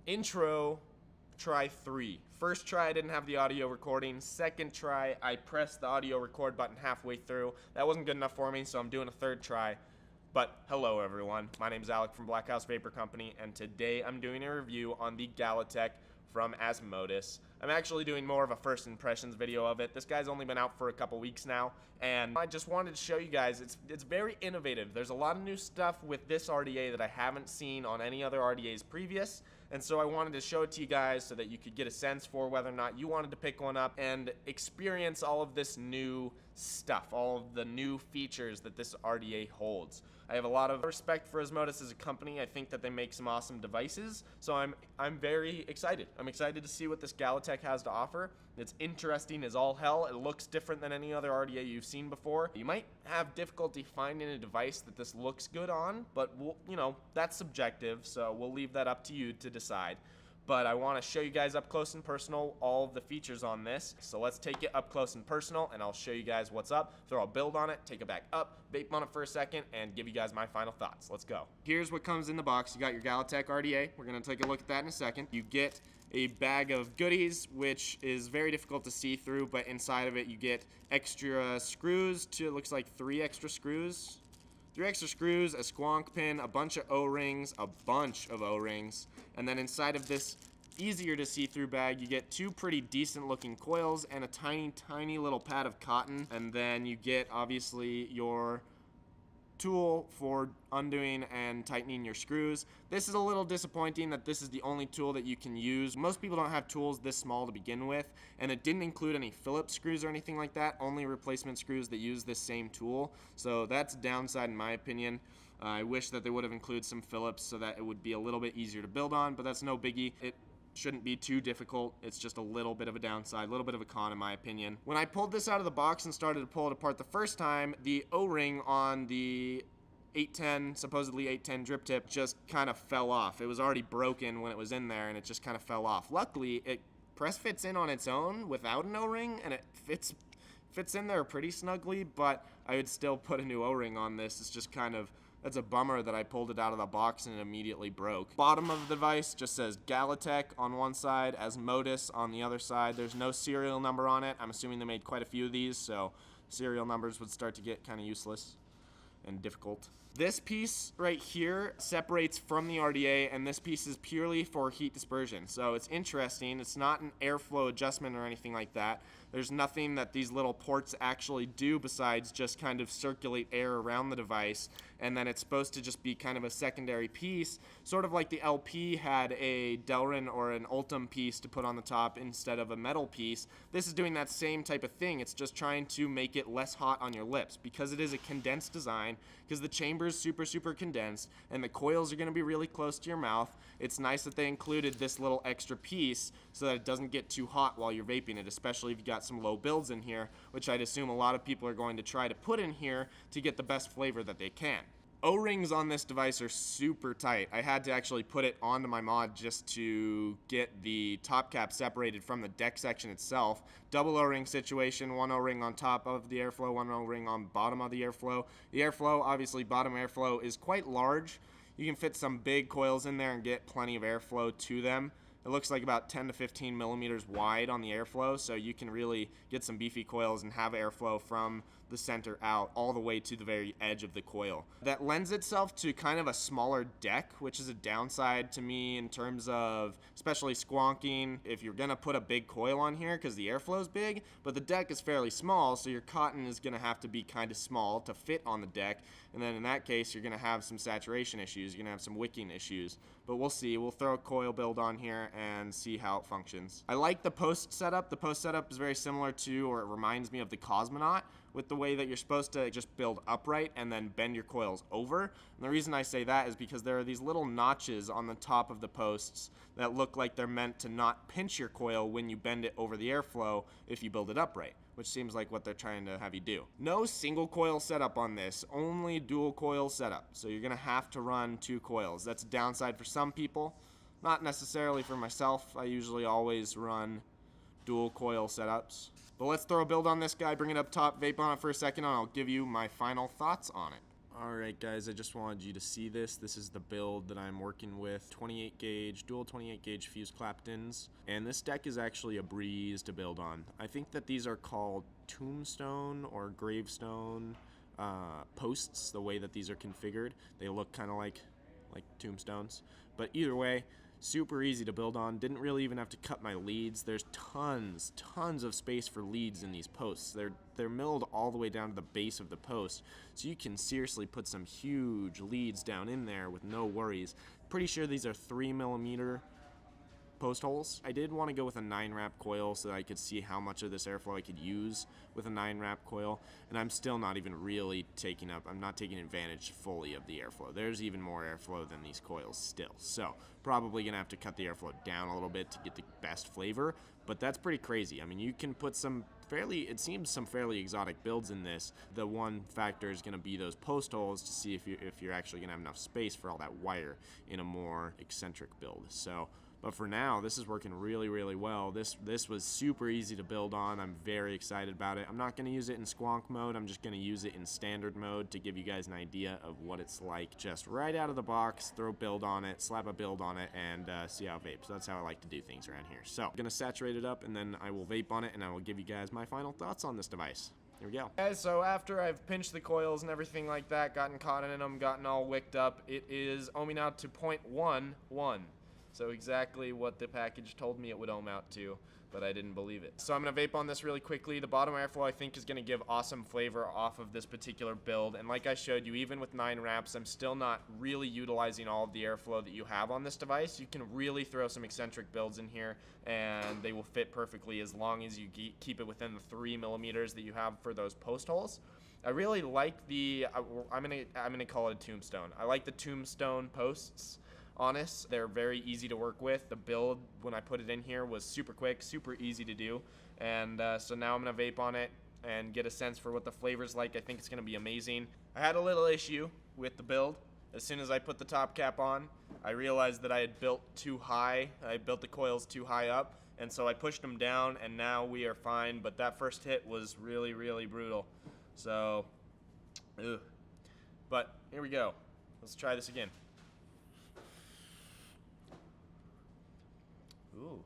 Intro, try 3. First try, I didn't have the audio recording. Second try, I pressed the audio record button halfway through. That wasn't good enough for me, so I'm doing a third try. But hello everyone, my name is Alec from Blackhouse Vapor Company, and today I'm doing a review on the Galatek from Asmodus. I'm actually doing more of a first impressions video of it. This guy's only been out for a couple weeks now, and I just wanted to show you guys it's very innovative. There's a lot of new stuff with this RDA that I haven't seen on any other RDAs previous, and so I wanted to show it to you guys so that you could get a sense for whether or not you wanted to pick one up and experience all of this new stuff, all of the new features that this RDA holds. I have a lot of respect for Asmodus as a company. I think that they make some awesome devices, so I'm very excited. I'm excited to see what this Galatek has to offer. It's interesting as all hell. It looks different than any other RDA you've seen before. You might have difficulty finding a device that this looks good on, but you know, that's subjective, so we'll leave that up to you to decide. But I want to show you guys up close and personal all of the features on this. So let's take it up close and personal, and I'll show you guys what's up, throw a build on it, take it back up, vape on it for a second, and give you guys my final thoughts. Let's go. Here's what comes in the box. You got your Galatek RDA. We're going to take a look at that in a second. You get a bag of goodies, which is very difficult to see through, but inside of it you get extra screws, it looks like 3 extra screws. 3 extra screws, a squonk pin, a bunch of O-rings, and then inside of this easier to see through bag you get 2 pretty decent looking coils and a tiny little pad of cotton, and then you get obviously your tool for undoing and tightening your screws. This is a little disappointing that this is the only tool that you can use. Most people don't have tools this small to begin with, and it didn't include any Phillips screws or anything like that, only replacement screws that use this same tool. So that's a downside in my opinion. I wish that they would have included some Phillips so that it would be a little bit easier to build on, but that's no biggie. It shouldn't be too difficult. It's just a little bit of a downside, a little bit of a con in my opinion. When I pulled this out of the box and started to pull it apart the first time, the O-ring on the 810, supposedly 810 drip tip just kind of fell off. It was already broken when it was in there and it just kind of fell off. Luckily, it press fits in on its own without an O-ring, and it fits in there pretty snugly, but I would still put a new O-ring on this. It's just kind of, that's a bummer that I pulled it out of the box and it immediately broke. Bottom of the device just says Galatek on one side, Asmodus on the other side. There's no serial number on it. I'm assuming they made quite a few of these, so serial numbers would start to get kind of useless and difficult. This piece right here separates from the RDA, and this piece is purely for heat dispersion. So it's interesting. It's not an airflow adjustment or anything like that. There's nothing that these little ports actually do besides just kind of circulate air around the device, and then it's supposed to just be kind of a secondary piece, sort of like the LP had a Delrin or an Ultim piece to put on the top instead of a metal piece. This is doing that same type of thing. It's just trying to make it less hot on your lips because it is a condensed design, because the chamber is super condensed and the coils are going to be really close to your mouth. It's nice that they included this little extra piece so that it doesn't get too hot while you're vaping it, especially if you got some low builds in here, which I'd assume a lot of people are going to try to put in here to get the best flavor that they can. O-rings on this device are super tight. I had to actually put it onto my mod just to get the top cap separated from the deck section itself. Double O-ring situation, 1 O-ring on top of the airflow, 1 O-ring on bottom of the airflow. The airflow, obviously bottom airflow, is quite large. You can fit some big coils in there and get plenty of airflow to them. It looks like about 10 to 15 millimeters wide on the airflow, so you can really get some beefy coils and have airflow from the center out all the way to the very edge of the coil. That lends itself to kind of a smaller deck, which is a downside to me in terms of especially squonking if you're gonna put a big coil on here, because the airflow is big, but the deck is fairly small, so your cotton is gonna have to be kind of small to fit on the deck, and then in that case you're gonna have some saturation issues, you're gonna have some wicking issues, but we'll see. We'll throw a coil build on here and see how it functions. I like the post setup. The post setup is very similar to, or it reminds me of, the Cosmonaut, with the way that you're supposed to just build upright and then bend your coils over. And the reason I say that is because there are these little notches on the top of the posts that look like they're meant to not pinch your coil when you bend it over the airflow if you build it upright, which seems like what they're trying to have you do. No single coil setup on this, only dual coil setup. So you're gonna have to run 2 coils. That's a downside for some people, not necessarily for myself. I usually always run dual coil setups. But let's throw a build on this guy, bring it up top, vape on it for a second, and I'll give you my final thoughts on it. Alright guys, I just wanted you to see this. This is the build that I'm working with. 28 gauge, dual 28 gauge fused Claptons. And this deck is actually a breeze to build on. I think that these are called tombstone or gravestone posts, the way that these are configured. They look kind of like tombstones. But either way, super easy to build on. Didn't really even have to cut my leads. There's tons of space for leads in these posts. They're milled all the way down to the base of the post, so you can seriously put some huge leads down in there with no worries. Pretty sure these are 3mm post holes. I did want to go with a 9-wrap coil so that I could see how much of this airflow I could use with a 9-wrap coil, and I'm still not even really I'm not taking advantage fully of the airflow. There's even more airflow than these coils still, so probably gonna have to cut the airflow down a little bit to get the best flavor, but that's pretty crazy. I mean, you can put some fairly exotic builds in this. The one factor is gonna be those post holes to see if you're actually gonna have enough space for all that wire in a more eccentric build. So but for now, this is working really well. This was super easy to build on. I'm very excited about it. I'm not going to use it in squonk mode. I'm just going to use it in standard mode to give you guys an idea of what it's like. Just right out of the box, throw build on it, slap a build on it, and see how it vapes. That's how I like to do things around here. So I'm going to saturate it up, and then I will vape on it, and I will give you guys my final thoughts on this device. Here we go. Guys, so after I've pinched the coils and everything like that, gotten caught in them, gotten all wicked up, it is ohming out to 0.11. So exactly what the package told me it would ohm out to, but I didn't believe it. So I'm going to vape on this really quickly. The bottom airflow I think is going to give awesome flavor off of this particular build. And like I showed you, even with 9 wraps, I'm still not really utilizing all of the airflow that you have on this device. You can really throw some eccentric builds in here, and they will fit perfectly as long as you keep it within the 3mm that you have for those post holes. I really like the, I'm gonna call it a tombstone. I like the tombstone posts. Honest, they're very easy to work with. The build, when I put it in here, was super quick, super easy to do. And so now I'm going to vape on it and get a sense for what the flavor's like. I think it's going to be amazing. I had a little issue with the build. As soon as I put the top cap on, I realized that I had built too high. I built the coils too high up, and so I pushed them down, and now we are fine. But that first hit was really brutal. So, ugh. But here we go. Let's try this again. Ooh.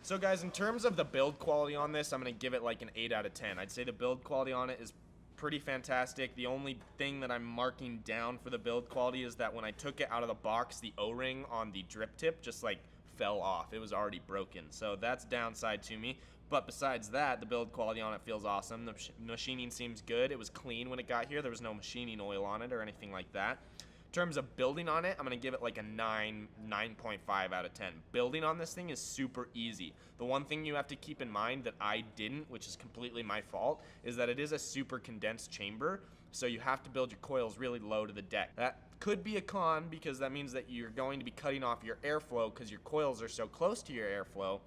So guys, in terms of the build quality on this, I'm going to give it like an 8 out of 10. I'd say the build quality on it is pretty fantastic. The only thing that I'm marking down for the build quality is that when I took it out of the box, the O-ring on the drip tip just like fell off. It was already broken. So that's downside to me. But besides that, the build quality on it feels awesome. The machining seems good. It was clean when it got here. There was no machining oil on it or anything like that. In terms of building on it, I'm going to give it like a 9.5 out of 10. Building on this thing is super easy. The one thing you have to keep in mind that I didn't, which is completely my fault, is that it is a super condensed chamber. So you have to build your coils really low to the deck. That could be a con because that means that you're going to be cutting off your airflow because your coils are so close to your airflow,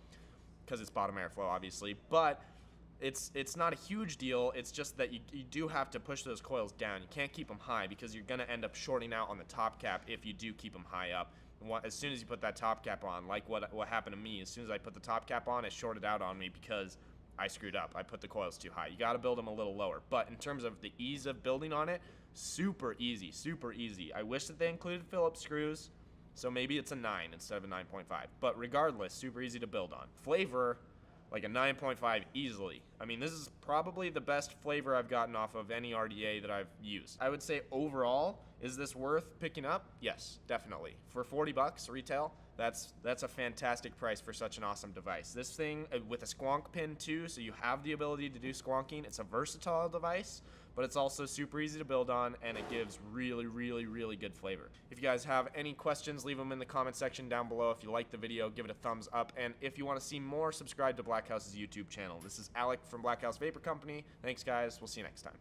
because it's bottom airflow obviously, but it's not a huge deal. It's just that you do have to push those coils down. You can't keep them high because you're going to end up shorting out on the top cap if you do keep them high up. As soon as you put that top cap on, like what happened to me, as soon as I put the top cap on, it shorted out on me because I screwed up. I put the coils too high. You got to build them a little lower. But in terms of the ease of building on it, super easy, super easy. I wish that they included Phillips screws, so maybe it's a 9 instead of a 9.5. But regardless, super easy to build on. Flavor, like a 9.5 easily. I mean, this is probably the best flavor I've gotten off of any RDA that I've used. I would say overall, is this worth picking up? Yes, definitely. For 40 bucks retail, that's a fantastic price for such an awesome device. This thing with a squonk pin too, so you have the ability to do squonking. It's a versatile device, but it's also super easy to build on, and it gives really good flavor. If you guys have any questions, leave them in the comment section down below. If you like the video, give it a thumbs up, and if you want to see more, subscribe to Blackhouse's YouTube channel. This is Alec from Blackhouse Vapor Company. Thanks guys, we'll see you next time.